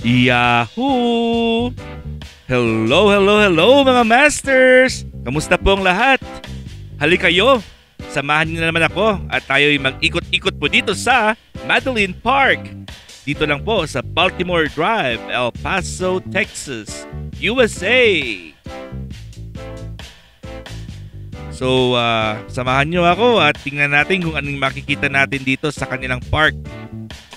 Yahoo! Hello, hello, hello mga masters! Kamusta po ang lahat? Halika kayo! Samahan niyo na naman ako at tayo'y mag-ikot-ikot po dito sa Madeline Park. Dito lang po sa Baltimore Drive, El Paso, Texas, USA. So, samahan niyo ako at tingnan natin kung anong makikita natin dito sa kanilang park.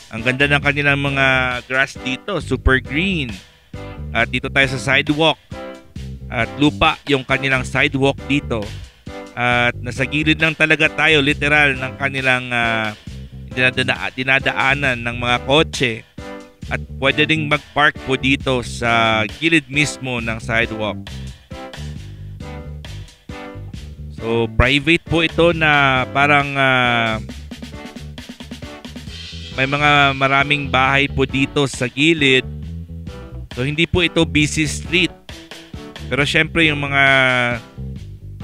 Ang ganda ng kanilang mga grass dito, super green. At dito tayo sa sidewalk. At lupa yung kanilang sidewalk dito. At nasa gilid lang talaga tayo, literal, ng kanilang dinadaanan ng mga kotse. At pwede ding mag-park po dito sa gilid mismo ng sidewalk. So, private po ito na parang may mga maraming bahay po dito sa gilid. So, hindi po ito busy street. Pero syempre, yung mga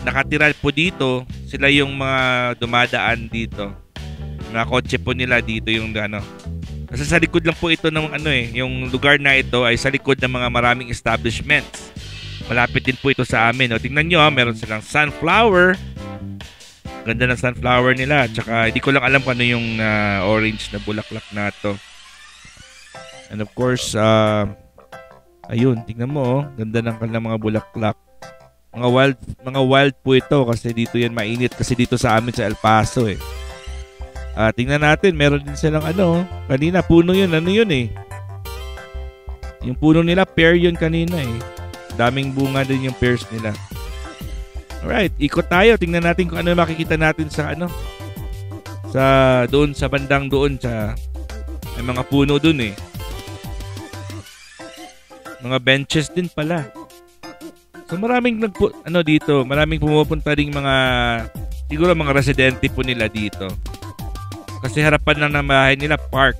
nakatira po dito, sila yung mga dumadaan dito. Mga kotse po nila dito yung ano. Kasi sa likod lang po ito ng yung lugar na ito ay sa likod ng mga maraming establishments. Malapit din po ito sa amin. O, tingnan nyo, meron silang sunflower. Ganda ng sunflower nila. Tsaka hindi ko lang alam kung ano yung orange na bulaklak na to. And of course, ayun, tingnan mo, ganda ng kanilang mga bulaklak. Mga wild po ito kasi dito yan mainit kasi dito sa amin sa El Paso eh. Tingnan natin, meron din silang kanina puno yun, yung puno nila, pear yun kanina eh. Daming bunga din yung pears nila. Alright, ikot tayo. Tingnan natin kung ano makikita natin sa doon sa bandang doon sa may mga puno doon eh. Mga benches din pala. So maraming dito, maraming pumupunta ding siguro mga residente po nila dito. Kasi harapan lang ng bahay nila park.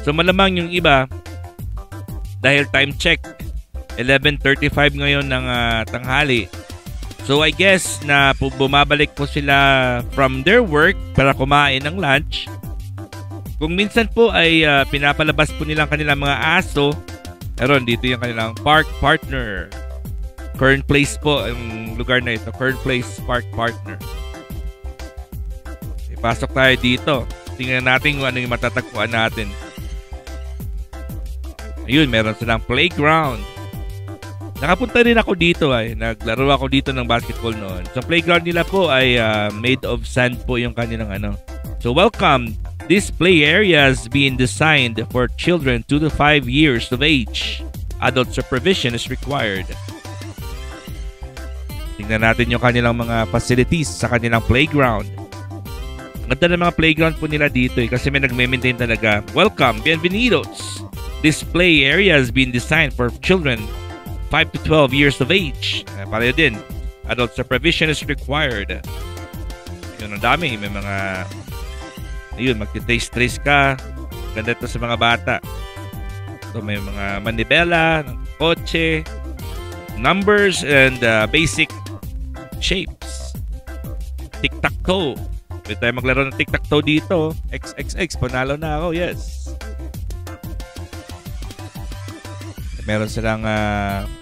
So malamang yung iba dahil time check 11:35 ngayon ng tanghali. So I guess na bumabalik po sila from their work para kumain ng lunch. Kung minsan po ay pinapalabas po nilang kanilang mga aso. Meron dito yung kanilang park partner. Kern Place po ang lugar na ito. Kern Place Park Partner. Ipasok tayo dito. Tingnan natin kung ano yung matatagpuan natin. Ayun, meron silang playground. Nakapunta rin ako dito naglaro ako dito ng basketball noon. So playground nila po ay made of sand po yung kanilang So welcome. This play area is being designed for children 2 to 5 years of age. Adult supervision is required. Tingnan natin yung kanilang mga facilities sa kanilang playground. Ang ganda ng mga playground po nila dito kasi may nagme-maintain talaga. Welcome, bienvenidos. This play area is being designed for children 5 to 12 years of age. Pareho din. Adult supervision is required. Yun, ang dami. May mga magti-taste-trace ka. Ganda ito sa mga bata. So, may mga manibela, kotse, numbers, and basic shapes. Tic-tac-toe. Pwede tayo maglaro ng tic-tac-toe dito. XXX. Panalo na ako. Yes. Meron silang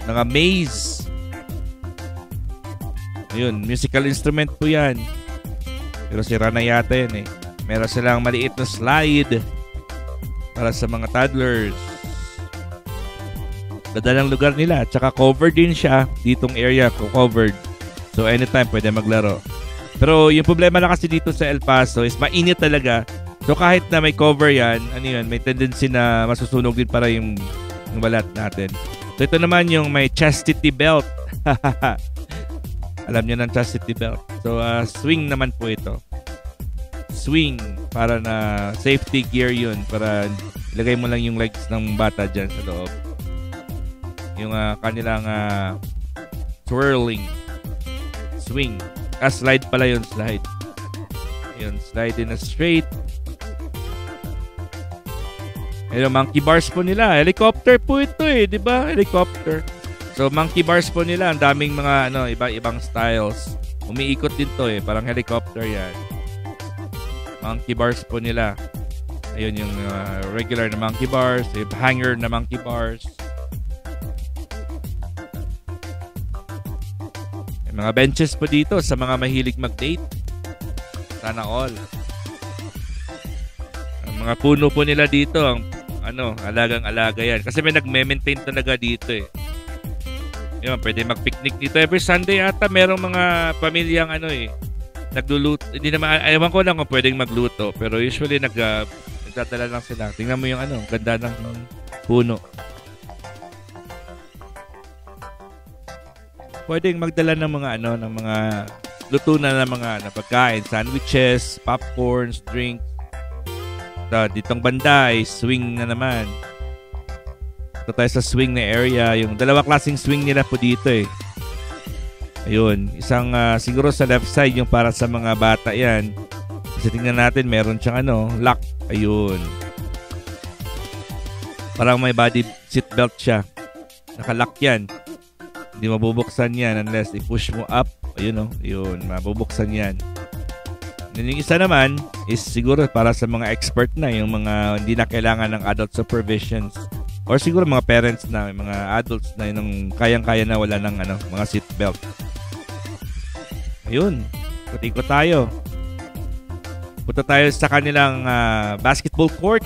mga maze. Ayun, musical instrument po yan. Pero sira na yata yan eh. Meron silang maliit na slide para sa mga toddlers. Ganda ng lugar nila. Tsaka covered din siya. Ditong area ko covered. So anytime pwede maglaro. Pero yung problema na kasi dito sa El Paso is mainit talaga. So kahit na may cover yan, may tendency na masusunog din para yung balat natin. So ito naman yung may chastity belt. Alam niyo ng chastity belt. So swing naman po ito. Swing para na safety gear yun. Para ilagay mo lang yung legs ng bata dyan sa loob. Yung kanilang twirling. Swing. Slide pala yun, slide. Yun, slide in a straight. Yung monkey bars po nila. Helicopter po ito di ba? Helicopter. So, monkey bars po nila. Ang daming mga, iba-ibang styles. Umiikot din to parang helicopter yan. Monkey bars po nila. Ayun yung regular na monkey bars, yung hanger na monkey bars. May mga benches po dito sa mga mahilig mag-date. Sana all. Ang mga puno po nila dito, ang alagang-alaga yan. Kasi may nagme-maintain talaga dito eh. Yun, pwede mag-picnic dito. Every Sunday ata merong mga pamilyang nagluluto. Hindi naman, ewan ko lang kung pwedeng magluto. Pero usually nagdadala lang sila. Tingnan mo yung ganda ng puno. Pwedeng magdala ng mga ng mga luto na ng mga pagkain, sandwiches, popcorns, drinks. Ditong banda ay swing na naman. Ito tayo sa swing na area. Yung dalawa klaseng swing nila po dito eh. Ayun. Isang siguro sa left side yung para sa mga bata yan. Kasi tingnan natin meron siyang lock. Ayun. Parang may body seat belt siya. Nakalock yan. Hindi mabubuksan yan unless i-push mo up. Ayun Yun. Mabubuksan yan. Yung isa naman is siguro para sa mga expert na, yung mga hindi na kailangan ng adult supervisions or siguro mga parents na, mga adults na yung kayang-kaya na wala ng mga seat belt. Ayun, ikot tayo. Punta tayo sa kanilang basketball court.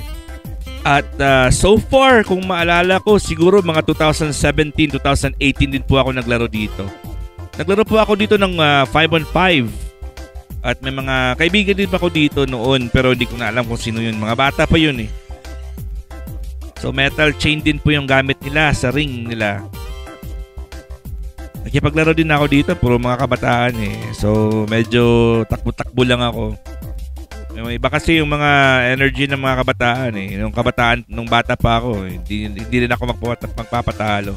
At so far, kung maalala ko, siguro mga 2017, 2018 din po ako naglaro dito. Naglaro po ako dito ng 5-on-5. At may mga kaibigan din pa ako dito noon pero hindi ko na alam kung sino yun. Mga bata pa yun eh. So metal chain din po yung gamit nila sa ring nila. Nakipaglaro din ako dito, puro mga kabataan eh. So medyo takbo-takbo lang ako. May iba kasi yung mga energy ng mga kabataan eh. Yung kabataan nung bata pa ako, hindi rin ako magpapatalo.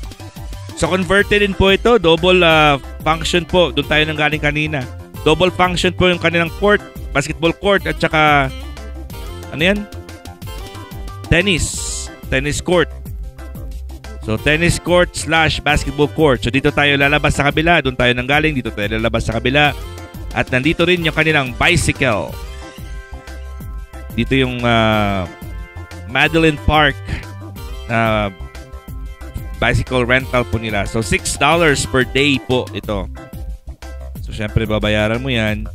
So converted din po ito, double function po. Doon tayo nang galing kanina. Double function po yung kanilang court, basketball court at saka tennis court. So tennis court / basketball court. So dito tayo lalabas sa kabila, doon tayo nanggaling, dito tayo lalabas sa kabila. At nandito rin yung kanilang bicycle. Dito yung Madeline Park bicycle rental po nila. So $6 per day po ito. So, syempre, babayaran mo yan.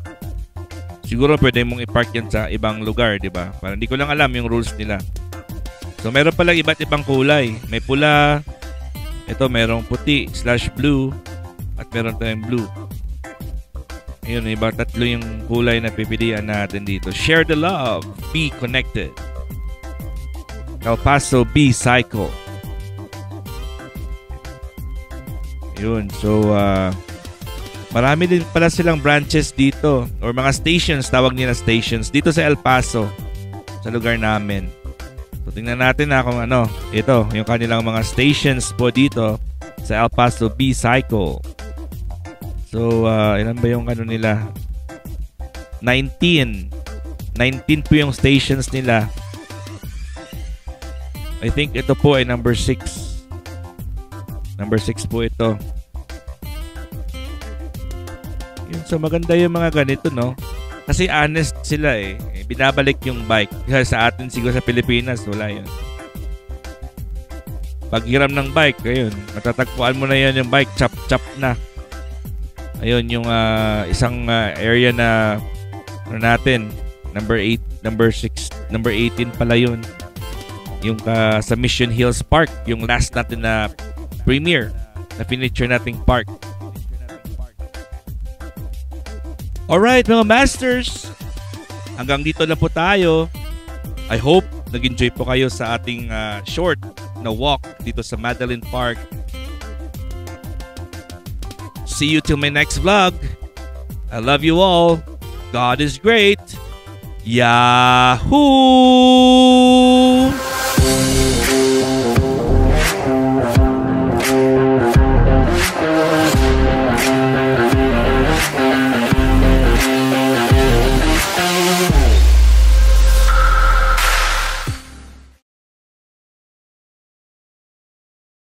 Siguro pwede mong i-park yan sa ibang lugar, di ba? Parang hindi ko lang alam yung rules nila. So, meron palang iba't ibang kulay. May pula. Ito, merong puti / blue. At meron tayong blue. Ayun, iba tatlo yung kulay na pipilian natin dito. Share the love. Be connected. El Paso B-Cycle. Ayun, so, marami din pala silang branches dito or mga stations, tawag nila stations dito sa El Paso sa lugar namin. So tingnan natin kung ito yung kanilang mga stations po dito sa El Paso B-Cycle. So ilan ba yung nila? 19 po yung stations nila. I think ito po ay number 6 po ito. So maganda yung mga ganito, no? Kasi honest sila eh. Binabalik yung bike. Kasi sa atin siguro sa Pilipinas, wala yun. Pag hiram ng bike, ayun, matatagpuan mo na yan yung bike, chop na. Ayun, yung isang area na natin, number 8, number 6, number 18 pala yun. Yung sa Mission Hills Park, yung last natin na premiere, na finiture nating park. Alright mga masters, hanggang dito na po tayo. I hope nag-enjoy po kayo sa ating short na walk dito sa Madeline Park. See you till my next vlog. I love you all. God is great. Yahoo!